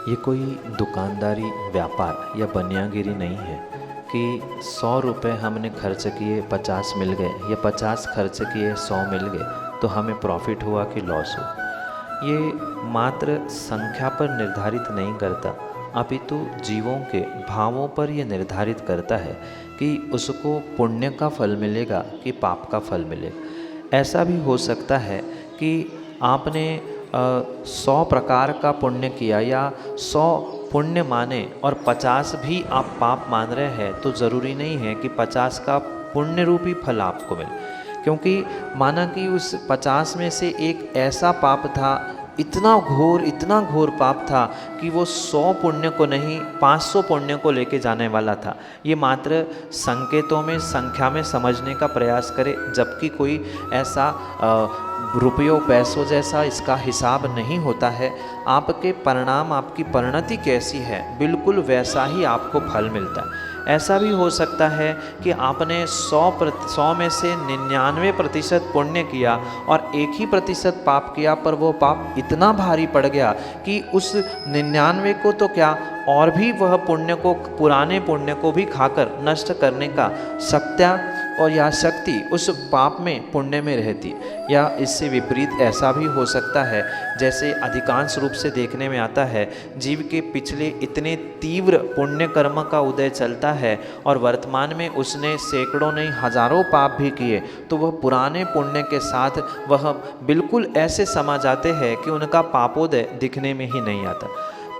ये कोई दुकानदारी व्यापार या बनियागिरी नहीं है कि 100 रुपये हमने खर्च किए 50 मिल गए या 50 खर्च किए 100 मिल गए तो हमें प्रॉफिट हुआ कि लॉस हुआ। ये मात्र संख्या पर निर्धारित नहीं करता, अपितु जीवों के भावों पर यह निर्धारित करता है कि उसको पुण्य का फल मिलेगा कि पाप का फल मिलेगा। ऐसा भी हो सकता है कि आपने 100 प्रकार का पुण्य किया या 100 पुण्य माने और 50 भी आप पाप मान रहे हैं, तो ज़रूरी नहीं है कि 50 का पुण्य रूपी फल आपको मिले। क्योंकि माना कि उस 50 में से एक ऐसा पाप था, इतना घोर पाप था कि वो 100 पुण्य को नहीं 500 पुण्य को लेके जाने वाला था। ये मात्र संकेतों में संख्या में समझने का प्रयास करें, जबकि कोई ऐसा रुपयों पैसों जैसा इसका हिसाब नहीं होता है। आपके परिणाम, आपकी परिणति कैसी है, बिल्कुल वैसा ही आपको फल मिलता है। ऐसा भी हो सकता है कि आपने 100 में से 99% पुण्य किया और 1% पाप किया, पर वो पाप इतना भारी पड़ गया कि उस 99 को तो क्या, और भी वह पुण्य को, पुराने पुण्य को भी खाकर नष्ट करने का सत्या और या शक्ति उस पाप में, पुण्य में रहती। या इससे विपरीत ऐसा भी हो सकता है, जैसे अधिकांश रूप से देखने में आता है, जीव के पिछले इतने तीव्र पुण्य कर्म का उदय चलता है और वर्तमान में उसने सैकड़ों नहीं हजारों पाप भी किए, तो वह पुराने पुण्य के साथ वह बिल्कुल ऐसे समा जाते हैं कि उनका पापोदय दिखने में ही नहीं आता।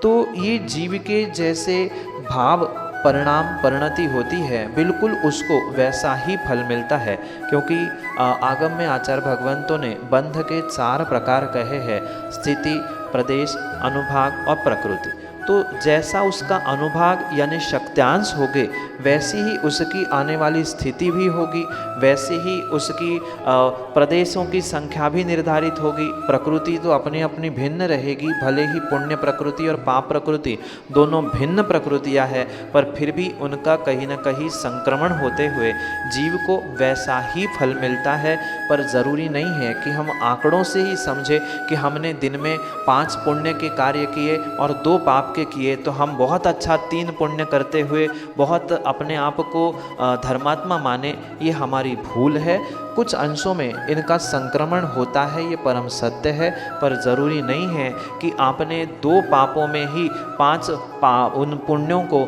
तो ये जीव के जैसे भाव परिणाम परिणति होती है, बिल्कुल उसको वैसा ही फल मिलता है। क्योंकि आगम में आचार्य भगवंतों ने बंध के 4 प्रकार कहे हैं, स्थिति, प्रदेश, अनुभाग और प्रकृति। तो जैसा उसका अनुभाग यानी शक्त्यांश होगे, वैसी ही उसकी आने वाली स्थिति भी होगी, वैसे ही उसकी प्रदेशों की संख्या भी निर्धारित होगी। प्रकृति तो अपनी अपनी भिन्न रहेगी, भले ही पुण्य प्रकृति और पाप प्रकृति दोनों भिन्न प्रकृतियां हैं, पर फिर भी उनका कहीं न कहीं संक्रमण होते हुए जीव को वैसा ही फल मिलता है। पर ज़रूरी नहीं है कि हम आंकड़ों से ही समझे कि हमने दिन में 5 पुण्य के कार्य किए और 2 पाप के किए तो हम बहुत अच्छा 3 पुण्य करते हुए बहुत अपने आप को धर्मात्मा माने। ये हमारी भूल है। कुछ अंशों में इनका संक्रमण होता है, ये परम सत्य है, पर ज़रूरी नहीं है कि आपने 2 पापों में ही 5 उन पुण्यों को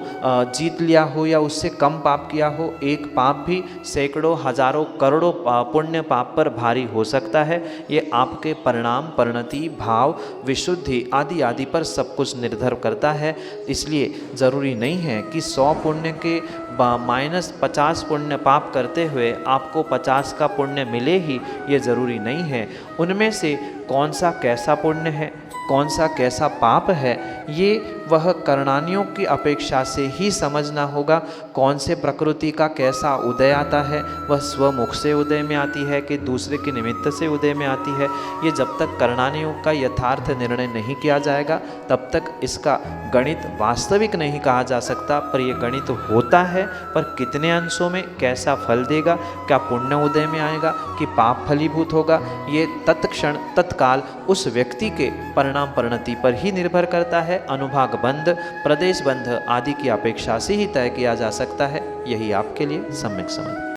जीत लिया हो या उससे कम पाप किया हो। एक पाप भी सैकड़ों हजारों करोड़ों पुण्य पाप पर भारी हो सकता है। ये आपके परिणाम, परिणति, भाव, विशुद्धि आदि आदि पर सब कुछ निर्भर करता है। इसलिए ज़रूरी नहीं है कि 100 पुण्य के -50 पुण्य पाप करते हुए आपको 50 का पुण्य मिले ही, ये ज़रूरी नहीं है। उनमें से कौन सा कैसा पुण्य है, कौन सा कैसा पाप है, ये वह करणानियों की अपेक्षा से ही समझना होगा। कौन से प्रकृति का कैसा उदय आता है, वह स्वमुख से उदय में आती है कि दूसरे के निमित्त से उदय में आती है, ये जब तक करणानियों का यथार्थ निर्णय नहीं किया जाएगा तब तक इसका गणित वास्तविक नहीं कहा जा सकता। पर यह गणित होता है, पर कितने अंशों में कैसा फल देगा, क्या पुण्य उदय में आएगा कि पाप फलीभूत होगा, ये तत्क्षण तत्काल उस व्यक्ति के परिणाम परिणति पर ही निर्भर करता है। अनुभाग बंध, प्रदेश बंध आदि की अपेक्षा से ही तय किया जा सकता है। यही आपके लिए सम्यक समझ।